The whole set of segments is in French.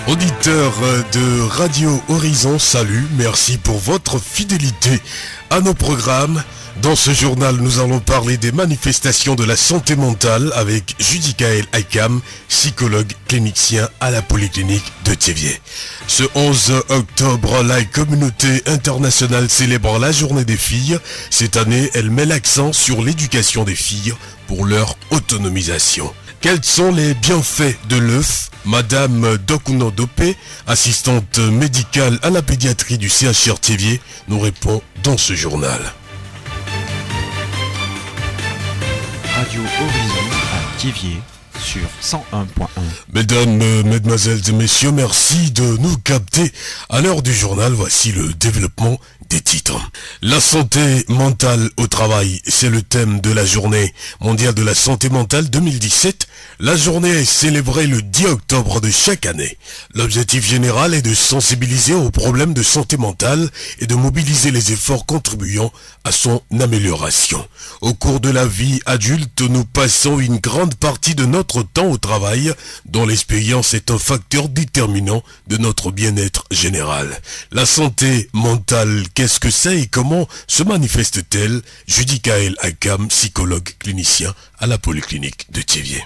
Auditeurs de Radio Horizon, salut, merci pour votre fidélité à nos programmes. Dans ce journal, nous allons parler des manifestations de la santé mentale avec Judicaël Aïkam, psychologue clinicien à la Polyclinique de Thiéviers. Ce 11 octobre, la communauté internationale célèbre la journée des filles. Cette année, elle met l'accent sur l'éducation des filles pour leur autonomisation. Quels sont les bienfaits de l'œuf? Madame Dokuno Dopé, assistante médicale à la pédiatrie du CHR Thiéviers, nous répond dans ce journal. Radio Horizon à Thiéviers sur 101.1. Mesdames, mesdemoiselles et messieurs, merci de nous capter. À l'heure du journal, voici le développement des titres. La santé mentale au travail, c'est le thème de la journée mondiale de la santé mentale 2017. La journée est célébrée le 10 octobre de chaque année. L'objectif général est de sensibiliser aux problèmes de santé mentale et de mobiliser les efforts contribuant à son amélioration. Au cours de la vie adulte, nous passons une grande partie de notre temps au travail, dont l'expérience est un facteur déterminant de notre bien-être général. La santé mentale, qu'est-ce que c'est et comment se manifeste-t-elle? Judicaël Aïkam, psychologue clinicien à la Polyclinique de Thiéviers.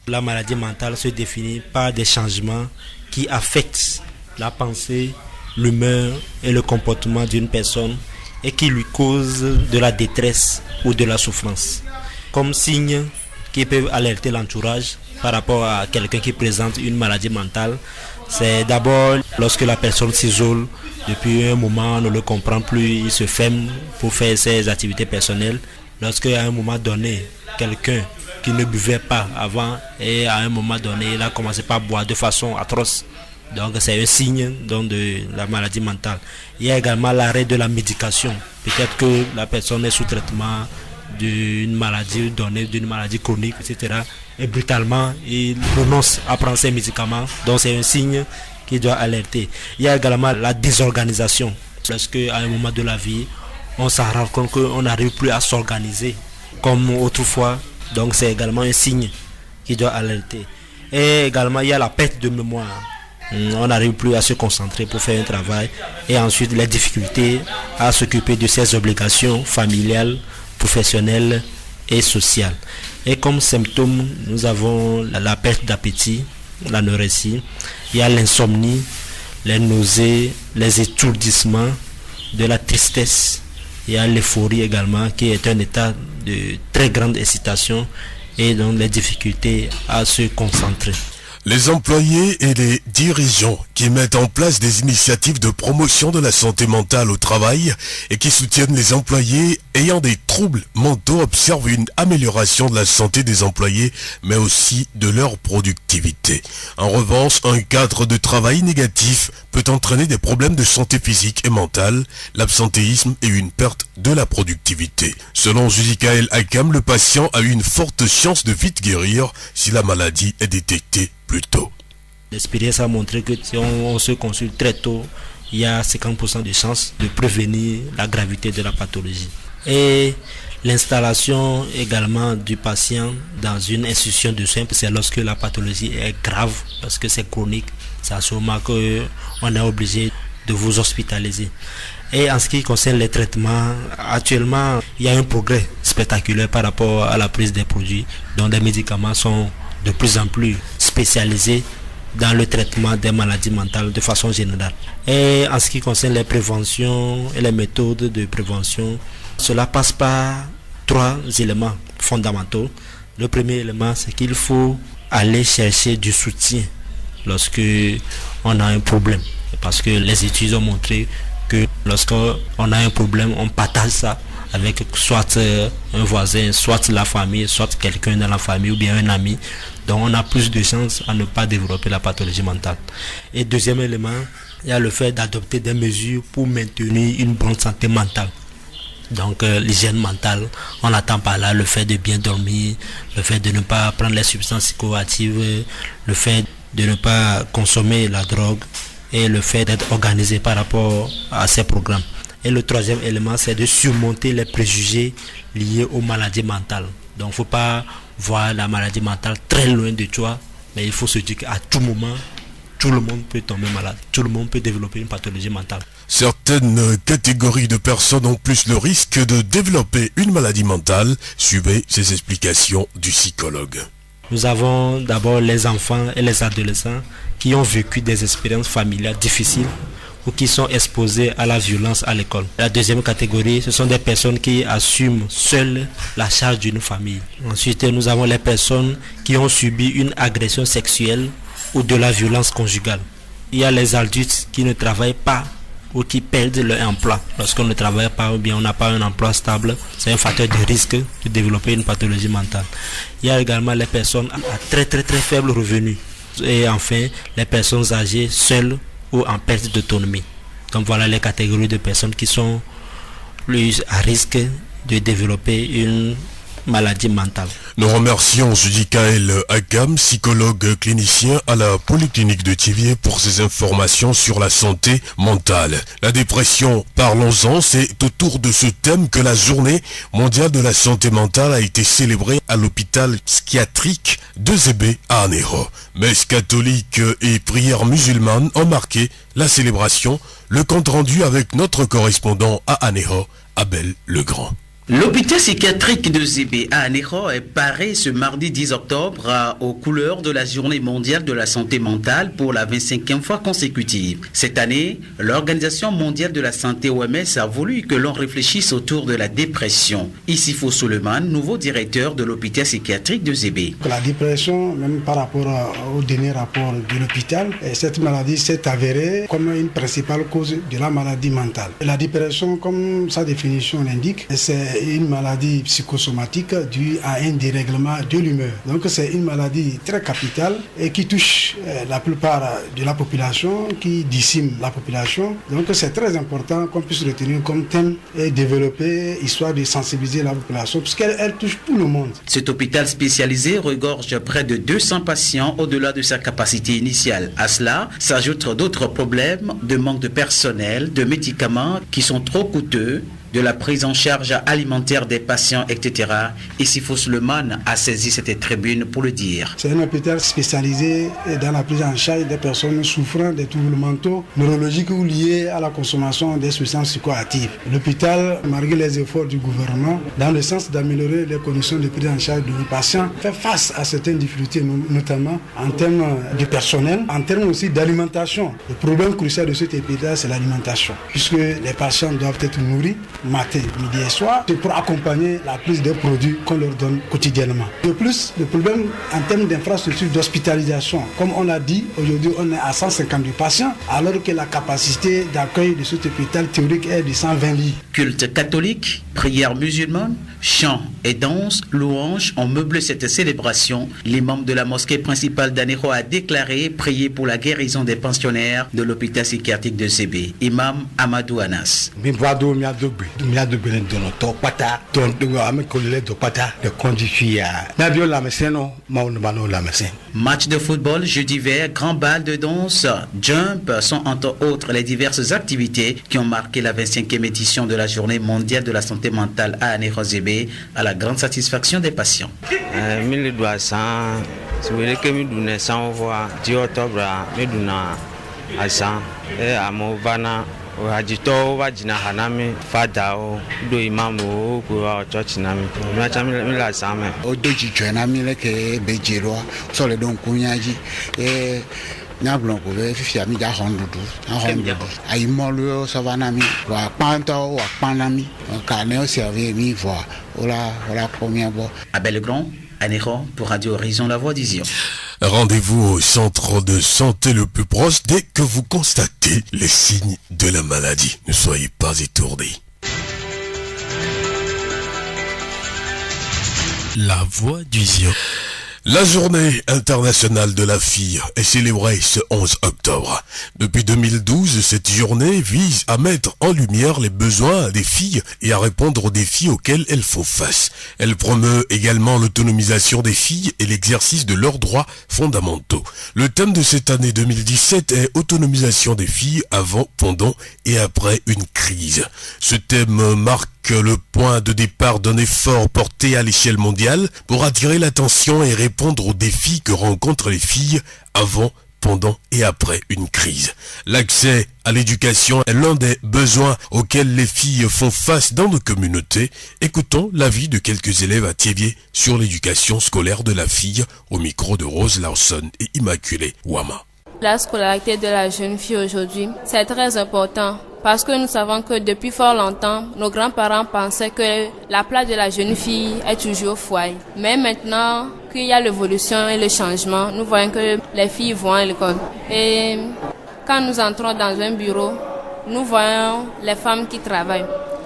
La maladie mentale se définit par des changements qui affectent la pensée, l'humeur et le comportement d'une personne et qui lui causent de la détresse ou de la souffrance. Comme signes qui peuvent alerter l'entourage par rapport à quelqu'un qui présente une maladie mentale, c'est d'abord lorsque la personne s'isole depuis un moment, on ne le comprend plus, il se ferme pour faire ses activités personnelles. Lorsqu'à un moment donné, quelqu'un qui ne buvait pas avant et à un moment donné, il a commencé par boire de façon atroce. Donc c'est un signe donc, de la maladie mentale. Il y a également l'arrêt de la médication. Peut-être que la personne est sous traitement d'une maladie donnée, d'une maladie chronique, etc. Et brutalement, il renonce à prendre ses médicaments. Donc c'est un signe qui doit alerter. Il y a également la désorganisation. Lorsque à un moment de la vie, on s'en rend compte qu'on n'arrive plus à s'organiser comme autrefois. Donc c'est également un signe qui doit alerter. Et également, il y a la perte de mémoire. On n'arrive plus à se concentrer pour faire un travail. Et ensuite, les difficultés à s'occuper de ses obligations familiales, professionnelles et sociales. Et comme symptômes, nous avons la perte d'appétit, l'anorexie, il y a l'insomnie, les nausées, les étourdissements, de la tristesse, il y a l'euphorie également qui est un état de très grande excitation et donc les difficultés à se concentrer. Les employés et les dirigeants qui mettent en place des initiatives de promotion de la santé mentale au travail et qui soutiennent les employés ayant des troubles mentaux observent une amélioration de la santé des employés, mais aussi de leur productivité. En revanche, un cadre de travail négatif peut entraîner des problèmes de santé physique et mentale, l'absentéisme et une perte de la productivité. Selon Judicaël Aïkam, le patient a une forte chance de vite guérir si la maladie est détectée plus tôt. L'expérience a montré que si on se consulte très tôt, il y a 50% de chances de prévenir la gravité de la pathologie. Et l'installation également du patient dans une institution de soins, c'est lorsque la pathologie est grave, parce que c'est chronique, c'est à ce moment qu'on est obligé de vous hospitaliser. Et en ce qui concerne les traitements, actuellement, il y a un progrès spectaculaire par rapport à la prise des produits, dont les médicaments sont de plus en plus spécialisés dans le traitement des maladies mentales de façon générale. Et en ce qui concerne les préventions et les méthodes de prévention, cela passe par 3 éléments fondamentaux. Le premier élément, c'est qu'il faut aller chercher du soutien lorsque on a un problème. Parce que les études ont montré que lorsqu'on a un problème, on partage ça avec soit un voisin, soit la famille, soit quelqu'un dans la famille ou bien un ami. Donc on a plus de chances à ne pas développer la pathologie mentale. Et deuxième élément, il y a le fait d'adopter des mesures pour maintenir une bonne santé mentale. Donc l'hygiène mentale, on attend par là le fait de bien dormir, le fait de ne pas prendre les substances psychoactives, le fait de ne pas consommer la drogue et le fait d'être organisé par rapport à ces programmes. Et le troisième élément, c'est de surmonter les préjugés liés aux maladies mentales. Donc il ne faut pas voir la maladie mentale très loin de toi, mais il faut se dire qu'à tout moment, tout le monde peut tomber malade, tout le monde peut développer une pathologie mentale. Certaines catégories de personnes ont plus le risque de développer une maladie mentale. Suivez ces explications du psychologue. Nous avons d'abord les enfants et les adolescents qui ont vécu des expériences familiales difficiles ou qui sont exposés à la violence à l'école. La deuxième catégorie, ce sont des personnes qui assument seules la charge d'une famille. Ensuite, nous avons les personnes qui ont subi une agression sexuelle ou de la violence conjugale. Il y a les adultes qui ne travaillent pas ou qui perdent leur emploi. Lorsqu'on ne travaille pas ou bien on n'a pas un emploi stable, c'est un facteur de risque de développer une pathologie mentale. Il y a également les personnes à très faible revenu. Et enfin, les personnes âgées seules ou en perte d'autonomie. Donc voilà les catégories de personnes qui sont plus à risque de développer une maladie mentale. Nous remercions Judikaël Agam, psychologue clinicien à la Polyclinique de Thiviers pour ses informations sur la santé mentale. La dépression, parlons-en, c'est autour de ce thème que la journée mondiale de la santé mentale a été célébrée à l'hôpital psychiatrique de Zébé à Anéro. Messe catholique et prières musulmanes ont marqué la célébration. Le compte rendu avec notre correspondant à Anéro, Abel Legrand. L'hôpital psychiatrique de Zébé à Anéro est paré ce mardi 10 octobre aux couleurs de la journée mondiale de la santé mentale pour la 25e fois consécutive. Cette année, l'Organisation mondiale de la santé OMS a voulu que l'on réfléchisse autour de la dépression. Issifo Suleiman, nouveau directeur de l'hôpital psychiatrique de Zébé. La dépression, même par rapport au dernier rapport de l'hôpital, cette maladie s'est avérée comme une principale cause de la maladie mentale. La dépression, comme sa définition l'indique, c'est une maladie psychosomatique due à un dérèglement de l'humeur. Donc c'est une maladie très capitale et qui touche la plupart de la population, qui décime la population. Donc c'est très important qu'on puisse retenir comme thème et développer, histoire de sensibiliser la population, puisqu'elle touche tout le monde. Cet hôpital spécialisé regorge près de 200 patients au-delà de sa capacité initiale. À cela s'ajoutent d'autres problèmes de manque de personnel, de médicaments qui sont trop coûteux, de la prise en charge alimentaire des patients, etc. Issifo Suleiman a saisi cette tribune pour le dire. C'est un hôpital spécialisé dans la prise en charge des personnes souffrant des troubles mentaux, neurologiques ou liés à la consommation des substances psychoactives. L'hôpital, malgré les efforts du gouvernement, dans le sens d'améliorer les conditions de prise en charge de nos patients, fait face à certaines difficultés, notamment en termes de personnel, en termes aussi d'alimentation. Le problème crucial de cet hôpital, c'est l'alimentation, puisque les patients doivent être nourris matin, midi et soir, c'est pour accompagner la prise des produits qu'on leur donne quotidiennement. De plus, le problème en termes d'infrastructure d'hospitalisation, comme on l'a dit, aujourd'hui on est à 158 patients, alors que la capacité d'accueil de cet hôpital théorique est de 120 lits. Culte catholique, prières musulmanes, chants et danses, louanges ont meublé cette célébration. L'imam de la mosquée principale d'Anéro a déclaré prier pour la guérison des pensionnaires de l'hôpital psychiatrique de Zébé. Imam Amadou Anas. Match de football, jeux d'hiver, grand bal de danse, jump sont entre autres les diverses activités qui ont marqué la 25e édition de la journée mondiale de la santé mentale à Anéro Zébé, à la grande satisfaction des patients. Ajito wajina hanami fada o do imamu o church nami mi achami la same o do chicho nami le ke bejero so le don kunyaji nyablon ko be fifi ami ja hondudu ayi molu savana mi wa panto wa panami ka ne o servir mi voix la première fois. Abel Legrand, Anéro pour Radio Horizon, la voix d'Ision. Rendez-vous au centre de santé le plus proche dès que vous constatez les signes de la maladie. Ne soyez pas étourdis. La voix du Zion. La journée internationale de la fille est célébrée ce 11 octobre. Depuis 2012, cette journée vise à mettre en lumière les besoins des filles et à répondre aux défis auxquels elles font face. Elle promeut également l'autonomisation des filles et l'exercice de leurs droits fondamentaux. Le thème de cette année 2017 est autonomisation des filles avant, pendant et après une crise. Ce thème marque le point de départ d'un effort porté à l'échelle mondiale pour attirer l'attention et répondre aux défis que rencontrent les filles avant, pendant et après une crise. L'accès à l'éducation est l'un des besoins auxquels les filles font face dans nos communautés. Écoutons l'avis de quelques élèves à Thiévié sur l'éducation scolaire de la fille au micro de Rose Lawson et Immaculée Wama. La scolarité de la jeune fille aujourd'hui, c'est très important parce que nous savons que depuis fort longtemps, nos grands-parents pensaient que la place de la jeune fille est toujours au foyer. Mais maintenant qu'il y a l'évolution et le changement, nous voyons que les filles vont à l'école. Et quand nous entrons dans un bureau, nous voyons les femmes qui travaillent.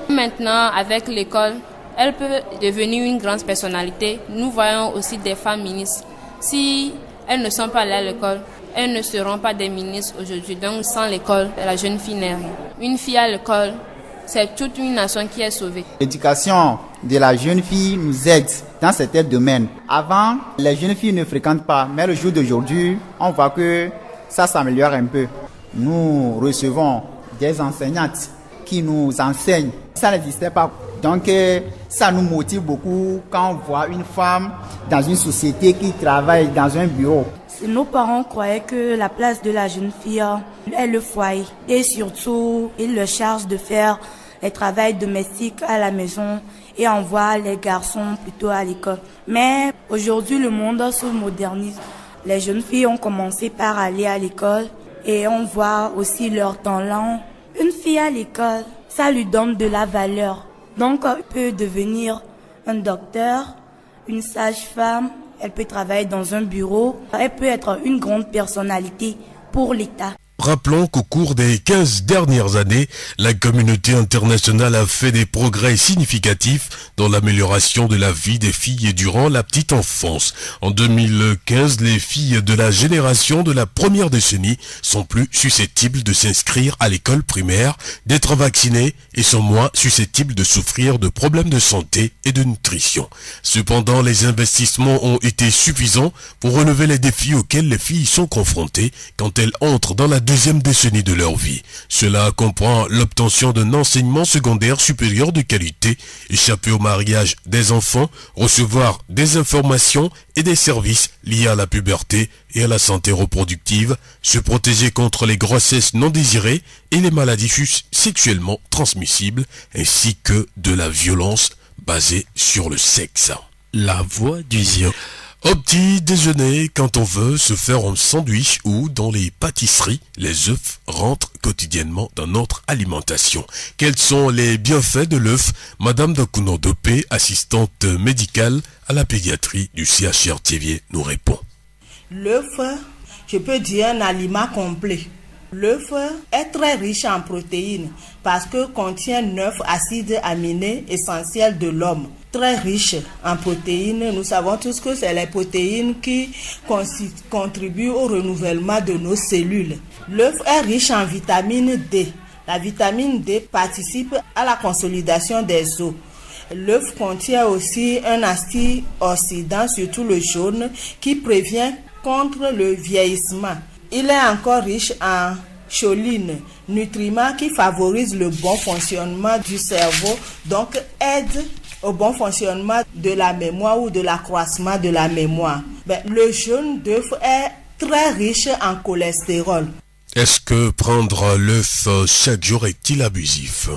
Maintenant, avec l'école, elle peut devenir une grande personnalité. Nous voyons aussi des femmes ministres. Si elles ne sont pas allées à l'école, elles ne seront pas des ministres aujourd'hui. Donc, sans l'école, la jeune fille n'est rien. Une fille à l'école, c'est toute une nation qui est sauvée. L'éducation de la jeune fille nous aide dans certains domaines. Avant, les jeunes filles ne fréquentent pas, mais le jour d'aujourd'hui, on voit que ça s'améliore un peu. Nous recevons des enseignantes qui nous enseignent. Ça n'existait pas. Donc, ça nous motive beaucoup quand on voit une femme dans une société qui travaille dans un bureau. Nos parents croyaient que la place de la jeune fille est le foyer. Et surtout, ils le chargent de faire les travaux domestiques à la maison et envoient les garçons plutôt à l'école. Mais aujourd'hui, le monde se modernise. Les jeunes filles ont commencé par aller à l'école et on voit aussi leur talent. Une fille à l'école, ça lui donne de la valeur. Donc, elle peut devenir un docteur, une sage-femme. Elle peut travailler dans un bureau. Elle peut être une grande personnalité pour l'État. Rappelons qu'au cours des 15 dernières années, la communauté internationale a fait des progrès significatifs dans l'amélioration de la vie des filles durant la petite enfance. En 2015, les filles de la génération de la première décennie sont plus susceptibles de s'inscrire à l'école primaire, d'être vaccinées et sont moins susceptibles de souffrir de problèmes de santé et de nutrition. Cependant, les investissements ont été suffisants pour relever les défis auxquels les filles sont confrontées quand elles entrent dans la deuxième décennie de leur vie. Cela comprend l'obtention d'un enseignement secondaire supérieur de qualité, échapper au mariage des enfants, recevoir des informations et des services liés à la puberté et à la santé reproductive, se protéger contre les grossesses non désirées et les maladies sexuellement transmissibles, ainsi que de la violence basée sur le sexe. La voix du Zion. Au petit déjeuner, quand on veut se faire un sandwich ou dans les pâtisseries, les œufs rentrent quotidiennement dans notre alimentation. Quels sont les bienfaits de l'œuf? Madame Dakuno Dopé, assistante médicale à la pédiatrie du CHR Thiévié, nous répond. L'œuf, je peux dire un aliment complet. L'œuf est très riche en protéines parce que contient 9 acides aminés essentiels de l'homme. Très riche en protéines, nous savons tous que c'est les protéines qui contribuent au renouvellement de nos cellules. L'œuf est riche en vitamine D. La vitamine D participe à la consolidation des os. L'œuf contient aussi un antioxydant, surtout le jaune, qui prévient contre le vieillissement. Il est encore riche en choline, nutriment qui favorise le bon fonctionnement du cerveau, donc aide au bon fonctionnement de la mémoire ou de l'accroissement de la mémoire. Le jaune d'œuf est très riche en cholestérol. Est-ce que prendre l'œuf chaque jour est-il abusif?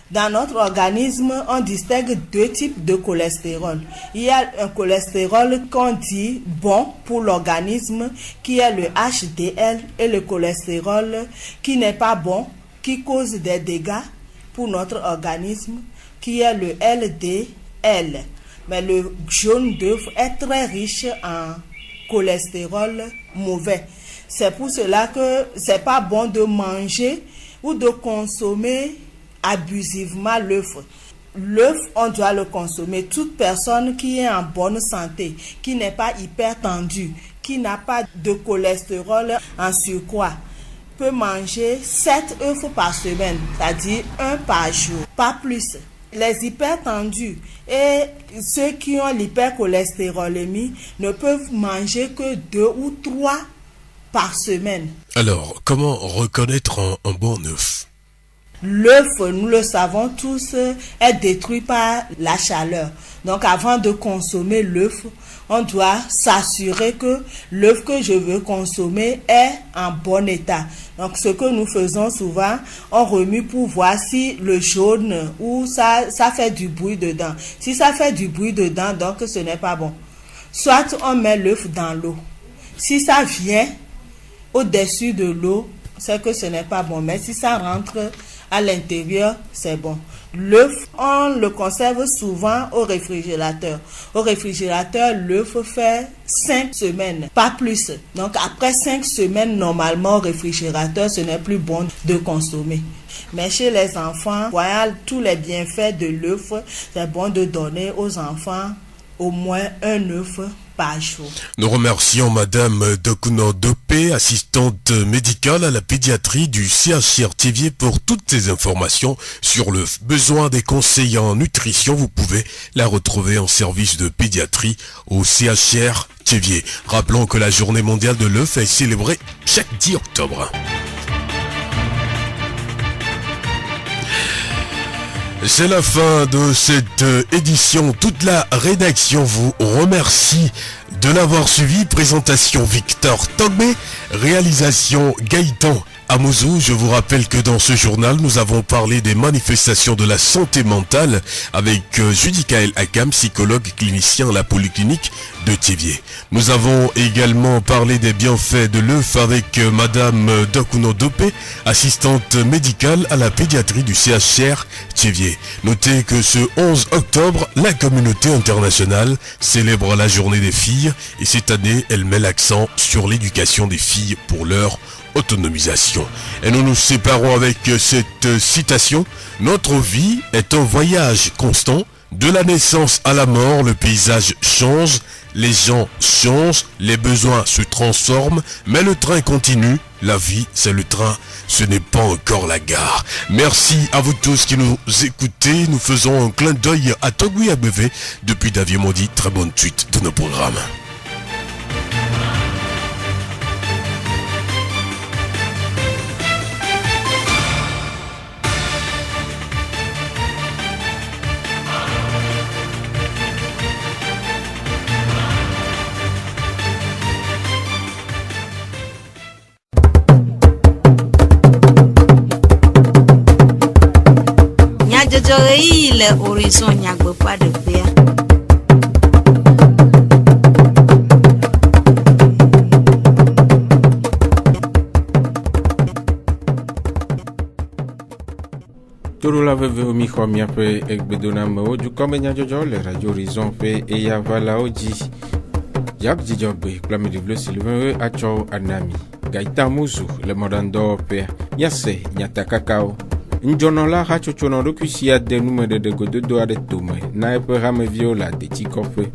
Dans notre organisme, on distingue 2 types de cholestérol. Il y a un cholestérol qu'on dit bon pour l'organisme, qui est le HDL, et le cholestérol qui n'est pas bon, qui cause des dégâts pour notre organisme, qui est le LDL. Mais le jaune d'œuf est très riche en cholestérol mauvais. C'est pour cela que c'est pas bon de manger ou de consommer abusivement l'œuf. L'œuf, on doit le consommer. Toute personne qui est en bonne santé, qui n'est pas hypertendue, qui n'a pas de cholestérol en surcroît, peut manger 7 œufs par semaine, c'est-à-dire 1 par jour, pas plus. Les hypertendus et ceux qui ont l'hypercholestérolémie ne peuvent manger que 2 ou 3 par semaine. Alors, comment reconnaître un bon œuf? L'œuf, nous le savons tous, est détruit par la chaleur. Donc avant de consommer l'œuf, on doit s'assurer que l'œuf que je veux consommer est en bon état. Donc ce que nous faisons souvent, on remue pour voir si le jaune ou ça fait du bruit dedans. Si ça fait du bruit dedans, donc ce n'est pas bon. Soit on met l'œuf dans l'eau. Si ça vient au-dessus de l'eau, c'est que ce n'est pas bon. Mais si ça rentre à l'intérieur, c'est bon. L'œuf, on le conserve souvent au réfrigérateur. Au réfrigérateur, l'œuf fait 5 semaines, pas plus. Donc après 5 semaines, normalement au réfrigérateur, ce n'est plus bon de consommer. Mais chez les enfants, voyant tous les bienfaits de l'œuf, c'est bon de donner aux enfants au moins un œuf par jour. Nous remercions Madame Dokuno Dopé, assistante médicale à la pédiatrie du CHR Thiviers, pour toutes ces informations sur le besoin des conseillers en nutrition. Vous pouvez la retrouver en service de pédiatrie au CHR Thiviers. Rappelons que la journée mondiale de l'œuf est célébrée chaque 10 octobre. C'est la fin de cette édition. Toute la rédaction vous remercie de l'avoir suivi. Présentation Victor Togbé, réalisation Gaëtan Amouzou. Je vous rappelle que dans ce journal, nous avons parlé des manifestations de la santé mentale avec Judikaël Akam, psychologue clinicien à la polyclinique de Thiviers. Nous avons également parlé des bienfaits de l'œuf avec Madame Dokuno Dopé, assistante médicale à la pédiatrie du CHR Thiviers. Notez que ce 11 octobre, la communauté internationale célèbre la journée des filles et cette année, elle met l'accent sur l'éducation des filles pour leur autonomisation. Et nous nous séparons avec cette citation: notre vie est un voyage constant. De la naissance à la mort, le paysage change, les gens changent, les besoins se transforment, mais le train continue. La vie, c'est le train, ce n'est pas encore la gare. Merci à vous tous qui nous écoutez. Nous faisons un clin d'œil à Togui Abeve depuis Davier Maudit. Très bonne suite de nos programmes. Le horizon nyagbe pas de paix. Toro la veve o mi khomia pe ekbedona mo du komenya jojo le radio horizon pe e ya vala oji. Jak jijogbe plami de bleu Sylvain acho anami. Gaita muzu le modando pe. Yase nyata kakao. Njonola hachochono dokusia de numere de gododo ade tome na epe rame viola de chikofe.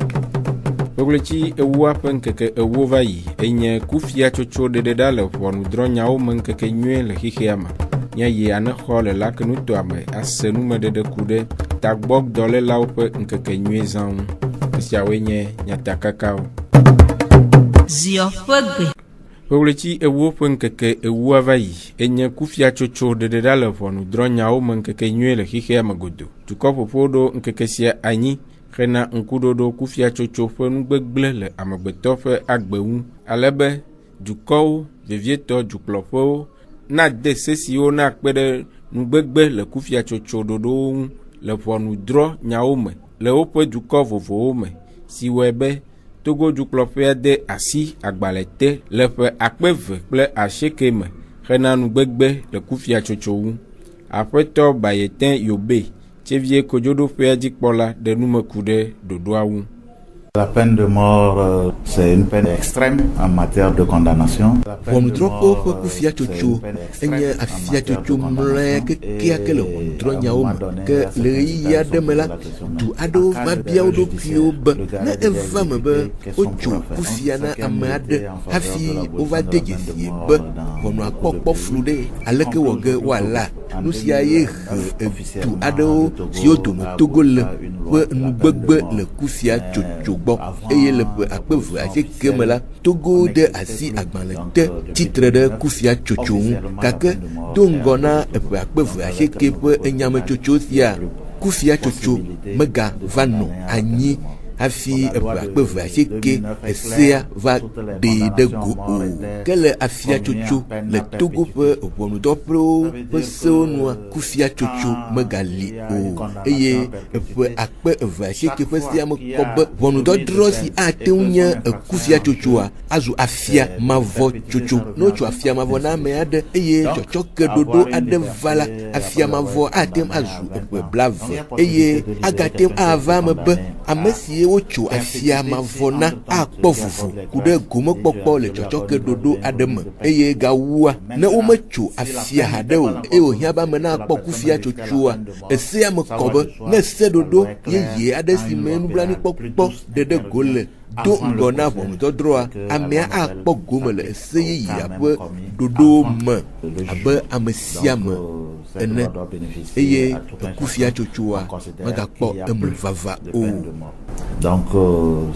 Poglechi ewa penkeke ewo vai enye kufia chocho de dedale ponu dronya o menkeke nyue le hihiama. Nya ye ane khole la kenu to ame ase numere de kude tagbok dole la ope nkeke nyue zan. Sia wenye nyata kakao. Zio fogbe. Poglechi ewo penkeke ewo vai enye kufia chocho de dedale ponu dronya o menkeke nyue le hihiama godo. Tukopo podo nkeke sia anyi Rena nkudodo kufia chocho fe nugbegble le amegbeto fe agbewu alebe dukɔwo vevietɔ dukplɔƒewo na de sesiwo na kpede nugbegbe le kufia chocho dodowo ŋu le ʋɔnudrɔ nyawo me le woƒe dukɔ vovowo me si wɔe be Togo dukplɔƒea de asi agbalete le ƒe 2019 me hena nugbegbe le kufia chocho ŋu. Aƒetɔ Bayeten Yobe Thiviers Kojodoƒea dzikpɔla de numeku ɖe dodoa ŋu. La peine de mort, c'est une peine extrême en matière de condamnation. Ʋɔnudrɔƒewo ƒe kufia tsotso enye afia tsotso mlɔe kekea ke le ʋɔnudrɔnyawo me ke le ɣeyiɣi aɖe me la du aɖewo va bia wo ɖokuiwo be ne eva me be wotso kufia na ame aɖe hafi wova de dzesie be ʋɔnuakpɔkpɔ flu ɖe aleke wɔ ge woala nu sia ye he du aɖewo siwo dome Togo le ƒe nugbegbe le kufia tsotso gbɔ eye le ƒe 2019 me la Togo de asi agbalẽ te titre ɖe kufia tsotso ŋu gake do ŋgɔ na ƒe 2019 ƒe enyametsotso sia kufia tsotso mega va nɔ anyi hafi akpe ve asike esea va de go o ke le afia tsotso le Togo ƒe ʋɔnudɔƒewo ƒe sewo nua kufia tsotso megali o eye eƒe akpe eve asike ƒe sea me kpɔ be ʋɔnudɔdrɔ̃ si ate ŋu nye kufia tsotsoa azu afia mavɔ tsotso ne wotso afia mavɔ na ame aɖe eye tsɔtsɔkeɖoɖo aɖe va la afia mavɔ ate ŋu azu eƒe blave eye agate ŋu ava eme be ame si wotso afia mavɔ na akpɔ vuvu ku ɖe gomekpɔkpɔ le tsɔtsɔkeɖoɖo aɖe me eye gawua ne wometso afia haɖe o eye wòhiã be ame na akpɔ kufia tsotsoa esea me kɔ be ne seɖoɖo yeye aɖe si me nublanuikpɔkpɔ ɖeɖe go le do ŋgɔ na ʋɔnudɔdrɔ̃a amea akpɔ gome le ese yeyea ƒe ɖoɖowo me abe ame sia ame ene eye kufia tsotsoa megakpɔ eme vava o. Donc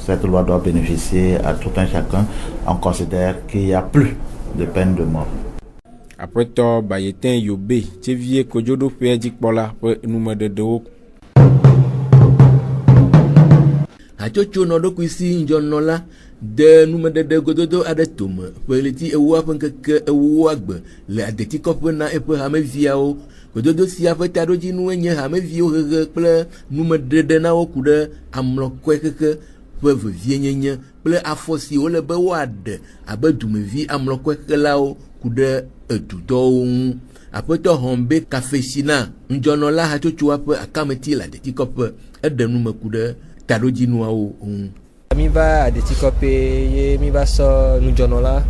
cette loi doit bénéficier à tout un chacun. On considère qu'il n'y a plus de peine de mort. Aƒetɔ Bayeten Yobe tsevie kodzoɖoƒea dzikpɔla ƒe numeɖeɖewo. Hatsotso nɔ ɖokui si ŋdzɔnɔ la de numeɖeɖe gododo aɖe tome ƒe ɣleti ewoa ƒe ŋkeke ewoa gbe le adetikɔƒe na eƒe hameviawo. Gododo sia ƒe taɖodzinue nye hameviwo hehe kple numeɖeɖe na wo ku ɖe amlɔkɔe xexe ƒe vevienyenye kple afɔ si wole be woaɖe abe dumevi amlɔkɔe xelawo ku ɖe edudɔwo ŋu. Aƒetɔ Hombe Kafesina ŋdzɔnɔla hatsotsoa ƒe akameti le adetikɔƒe eɖe nume ku ɖe taɖodzinuawo ŋu. Mi va adetikɔƒe ye mi va sɔ nudzɔnɔ la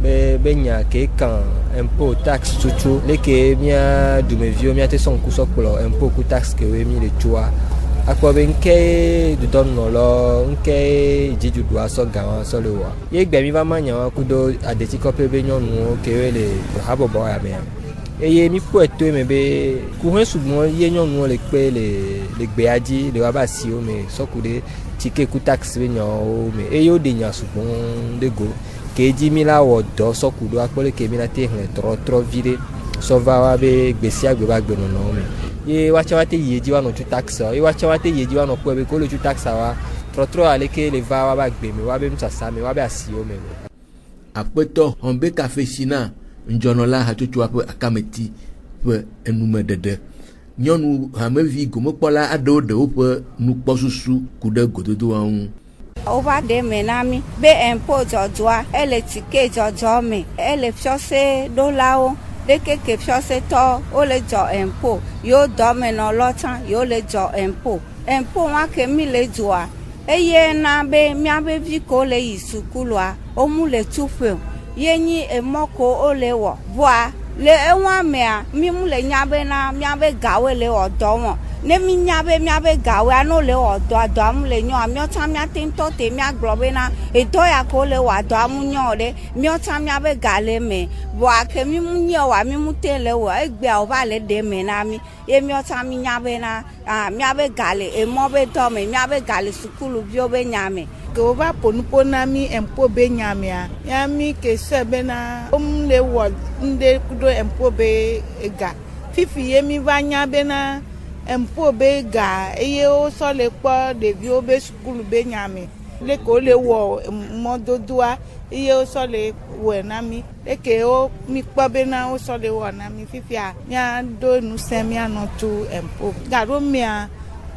be nya ke kan impôt taxe tsotso leke mia dumeviwo miate sɔ ŋku sɔ kplɔ impôt ku taxe ke we mi le tsoa akpɔ be nke dudɔnɔlɔ nke dziɖuɖua sɔ gãwa sɔ le wɔa ye gbe mi va ma nyawa ku do adetikɔƒe be nyɔnuwo ke we le habɔbɔ ya mea eye mi kpɔe to me be kuhɛ sugbɔ ye nyɔnuwo le kpe le gbea dzi le wobe asiwo me sɔku ɖe tike ku taxe be nyawo me eye woɖe nya sugbɔ ɖe go ke dzi mi la wɔ dɔ sɔku ɖo akpɔ leke mi la te xlẽ trɔtrɔ vi ɖe sɔ va wa be gbe sia gbe va gbenɔnɔwo me ye woatsɛ wa te yi edzi woanɔ tso taxe ye woatsɛ wa te yi edzi woanɔ kpɔe be ko le tso taxe wa trɔtrɔ aleke le va wa be agbe me wa be nusasa me wa be asiwo me. Aƒetɔ Hombe Kafesina ŋdzɔnɔla hatsotsoa ƒe akameti ƒe enumeɖeɖe. Nyɔnu hamevi gomekpɔla aɖewo ɖe woƒe nukpɔsusu ku ɖe gododoa ŋu. Wova ɖe me na mi be impôt dzɔdzɔa ele tike dzɔdzɔ me ele fiɔse ɖolawo ɖeke ke fiɔsetɔ wole dzɔ impôt yewo dɔmenɔlɔ tsã yewo le dzɔ impôt wa ke mi le dzɔa eye na be miabe vi ko le yi sukulua womu le tuƒe ye nyi emɔ ko wole wɔ boa le ewa mea mi mu le nya be na miabe gawoe le wɔ dɔ wɔn ne mi nya be miabe gawoe ano le wɔ dɔa dɔa mu le nyɔa miɔtsã miate ŋutɔ te miagblɔ be na edɔ ya ko le wɔ dɔa mu nyɔ ɖe miɔtsã miabe ga le me boa ke mi mu nye wa mi mu te le wɔ egbea wova le ɖe me na mi ye miɔtsã mi nya be na miabe ga le emɔ be dɔ me miabe ga le sukuluviwo be nya me. Ke wova ƒonuƒo na mi impôt be nyamea ya mi ke se bena wom le wɔ ŋɖe kuɖo impôt be ga fifi ye mi va nya bena impôt be ga eye wosɔ le kpɔ ɖeviwo be sukulu be nyame leke wole wɔ mɔdodoa eye wosɔ le wɔe na mi leke wo mi kpɔ bena wosɔ le wɔ na mi fifia miaɖo nusẽ mianɔ tso impôt gaɖo mea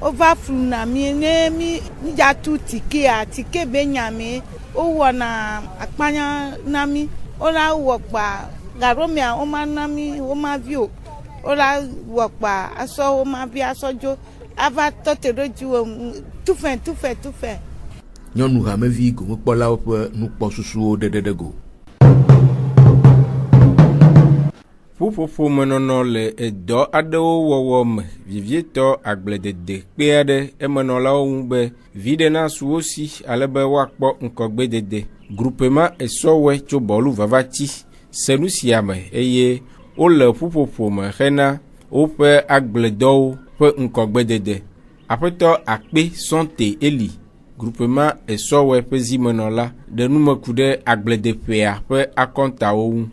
wova flu na mi ne mi dzatu tike be nyame wowɔna akpanya na mi wola wɔ kpa gaɖo mea woma na mi woma vi o wola wɔ kpa asɔ woma vi asɔ dzo ava tɔte ɖo dzi wo tufe. Nyɔnu hamevi gomekpɔlawo ƒe nukpɔsusuwo ɖeɖe go. Ƒuƒoƒo menɔnɔ le edɔ aɖewo wɔwɔ me vivietɔ agbledede kpe aɖe emenɔlawo ŋu be vi ɖe na suwo si alebe woakpɔ ŋkɔgbedede. Grupema esɔwɔe tso bɔlu vavatsi se nu sia me eye wole ƒuƒoƒo me hena woƒe agbledɔwo ƒe ŋkɔgbedede. Aƒetɔ Akpe Sɔnte Eli grupema esɔwɔe ƒe zimenɔla ɖe nume ku ɖe agbledeƒea ƒe akɔntawo ŋu.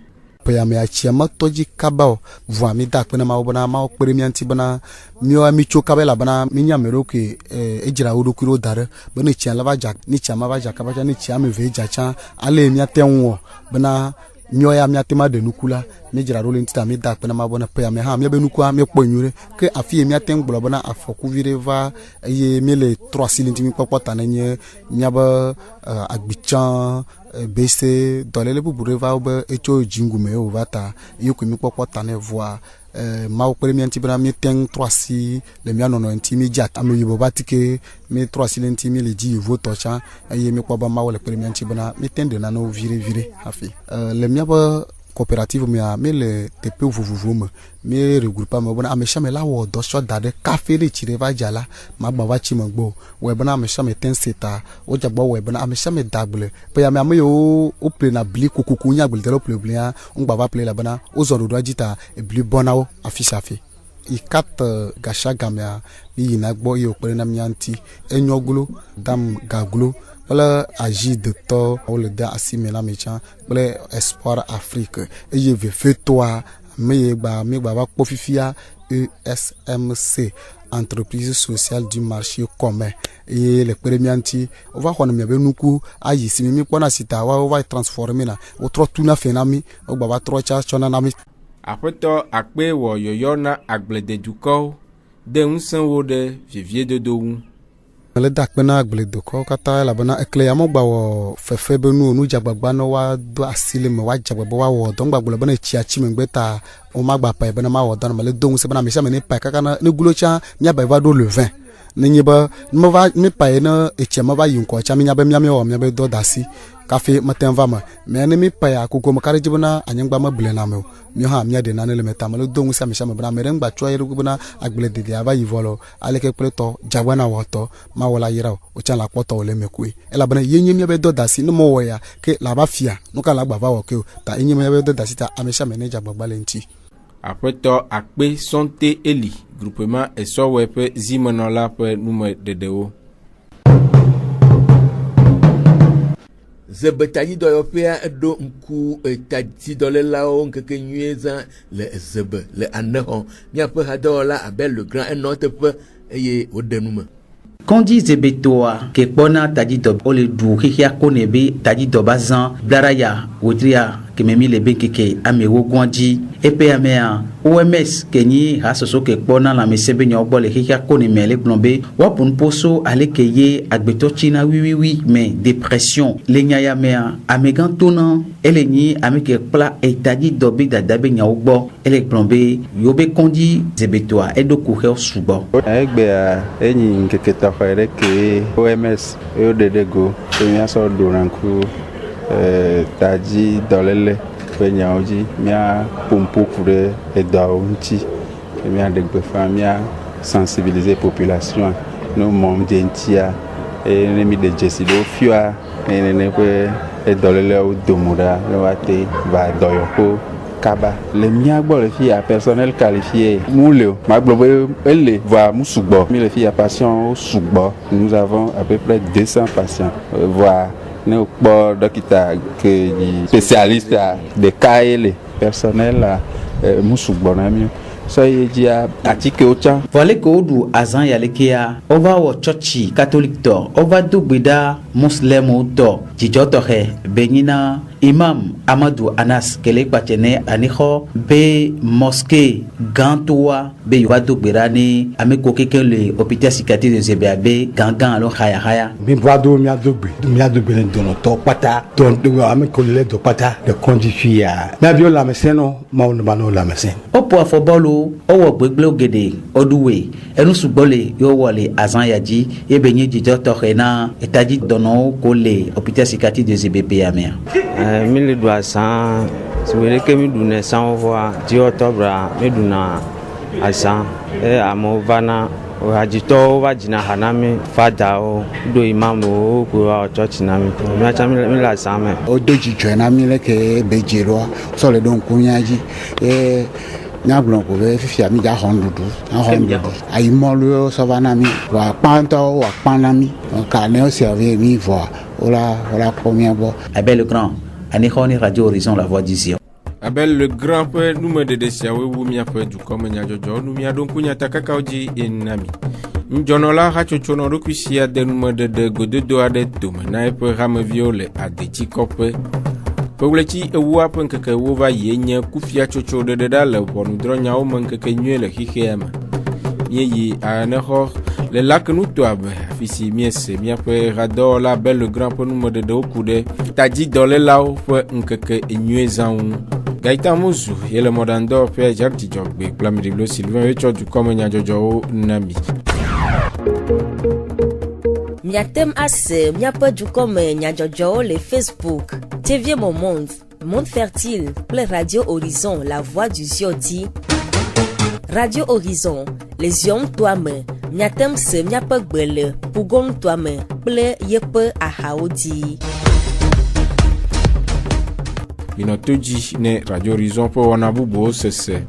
paya me achia ma toji kabao vwa mi dak pena ma obana ma okpere mi anti bana mi o mi choka bela bana mi nya me roke ejira odo kuro dare bana chia lava jak ni chia ma va jak ba ni chia me ve jacha ale mi atenwo bana nyoya mi atema de nukula mi jira rolling tita mi dak pena ma bona paya me ha mi be nukua mi kponyure ke afie mi aten gbolo bana afoku vire va ye mi le 3 silinti mi popota na nye nyaba agbichan bese dolele bubure va obe echo jingume o vata yoku mi popota na voa ma okpere mi anti bana mi ten 3 si le mi anono anti mi jat amo yibo batike mi 3 silinti mi le ji vo tocha ye mi kwa ba ma wole okpere mi anti bana mi ten de na no vire hafi le mi aba coopérative mais le TP vuvuvume mais regrouper ma bona amesha me la wo do so dade café le chire va jala ma gba wa chi magbo we bona amesha me ten seta o jagbo we bona amesha me dagle pe ya me am yo o play na bli kukuku nya gbel telo play blia on gba va play la bona o zo do ajita e bli bona o affiche afi I kat gasha gamia mi na gbo yo pere na mi anti enyoglo dam gaglo wala agi de to wala da asime la mecha wala espoir Afrique et je vais faire toi me ba ba pofifia ESMC entreprise sociale du marché commun et les premiers anti on va qu'on me benuku ayi simi mi pona sita wa va transformer na o tro tuna fenami o ba tro cha chona na mi apeto akpe wo yoyona agblede duko de unsan wo de vivier de dou le dak bena agblede ko kata la bana ekle amo gba wo fefe benu nu jagbagba no wa do asile me wa jagbagba wa wo don gbagbo le bana chiachi me gbeta o magba pa bena ma wo don ma le don se bana me sha me ne pa kaka na ne gulocha nya ba va do le vin ne nyiba me va me pa na eche ma va yin ko cha me nya ba me wo me be do dasi kafe matin vama me ne mi pa ya kuko makare jibuna anyangba ma blena me mi ha mi ade na ne le meta ma le don se me sha me bana me ngba chwa yiru buna agblede de aba yivolo aleke pleto jagwana woto ma wala yira o cha la poto ole mekwe ela bana yenye mi be do dasi no mo ya ke la ba fia no ka la gba va wo ke ta yenye mi be do dasi ta amesha me ne jagba lenti apeto akpe sonte eli groupement eso wepe zimonola pe nume dedeo Zebetayi do yopea do nku tati dole lao nkeke nyeza le zebe le aneho miape hadola abel le grand enote pe eye odenuma Kondi zebetoa ke pona tadi do ole du khia konebe tadi do bazan blaraya wotria ke memi le benkeke amewo gwandi EPMA OMS kenyi hasoso ke pona la mesebe nyobo le khia koneme le plombe wapun poso ale keye agbeto china oui mais dépression le nyaya mea amegantona elenyi ameke pla etadi do be dadabe nyawbo ele plombe yobe kondi zebetoa edo kuhe subo egbe enyi nkeketa fere ke OMS yodedego emia so duranku taji dolele penyaoji mia pompo kure edaunti mia degbe famia sensibiliser population no mondentia enemi de jesido fia enene pe edolele o domura le wate va doyoko Kaba. Les miagbo les filles à personnel qualifié. Mouleo, maglobe elle va mousugbo. Mais les filles à patients au sugbo. Nous avons à peu près 200 patients. Voilà. Nous avons des spécialistes de cas et les personnels mousugbo nami. So yejia atike ocha vale ko du azan yalekea over wo churchi catholic to over du bida muslim to jijoto he benina imam Amadou Anas kele patene aniho be mosquée gantoa be yadu birani ameko keke le hôpital psychiatrique de Zebabé gangan alo haya mi brado mi adogbe dono to pata don do ameko le do pata de condifia na bio la meseno ma on mano la mesen opo afobolo owo gbegble ogede oduwe enu sugbole yo wole azan yaji e benye jijoto he na etaji dono ko le hôpital psychiatrique de Zebabé amia mille doit sans souhaiter que me donne sans voir 10 octobre me donne à 100 et à mon vana o hajito wajina hanami fada o do imam o ko church na mi mi la same o doji joina mi le ke bejero so le don kunyaji nyablon ko be fifia mi ja hondudu ayi molu so bana mi wa panto wa panami ka ne o servir mi voix ola première voix Abel le grand Anéhoni Radio Horizon, la voix d'Ision. Abel le grand peu nume de desiawe wu mia pe du comme nya jojo nu mia don kunya takaka oji enami. Njonola ha chochono rukusia de nume de gododo ade to na e pe ram viole ade tikope. Pewleti ewu apen keke wo va yenye kufia chocho de dale bonu dronya o man keke nyele hikema. Yeyi aneho le lac nous toabe fisi miese mia pe rado la belle grand peu nume de okude taji dole lao pe nkeke enyezan. Gaita Muzu, yele modando pe jarti jogbe Plamidiblo Sylvain Wecho du komenya jojo nami. Miatem ase, miape du komenya jojo le Facebook. TV Mon Monde Fertile, ple Radio Horizon, la voix du Zioti. Radio Horizon, les yons toi-même. Miatem se miape gbele, pougon toi-même, ple yepe ahaodi. Binotoji ne Radio Horizon po wanabubo sese.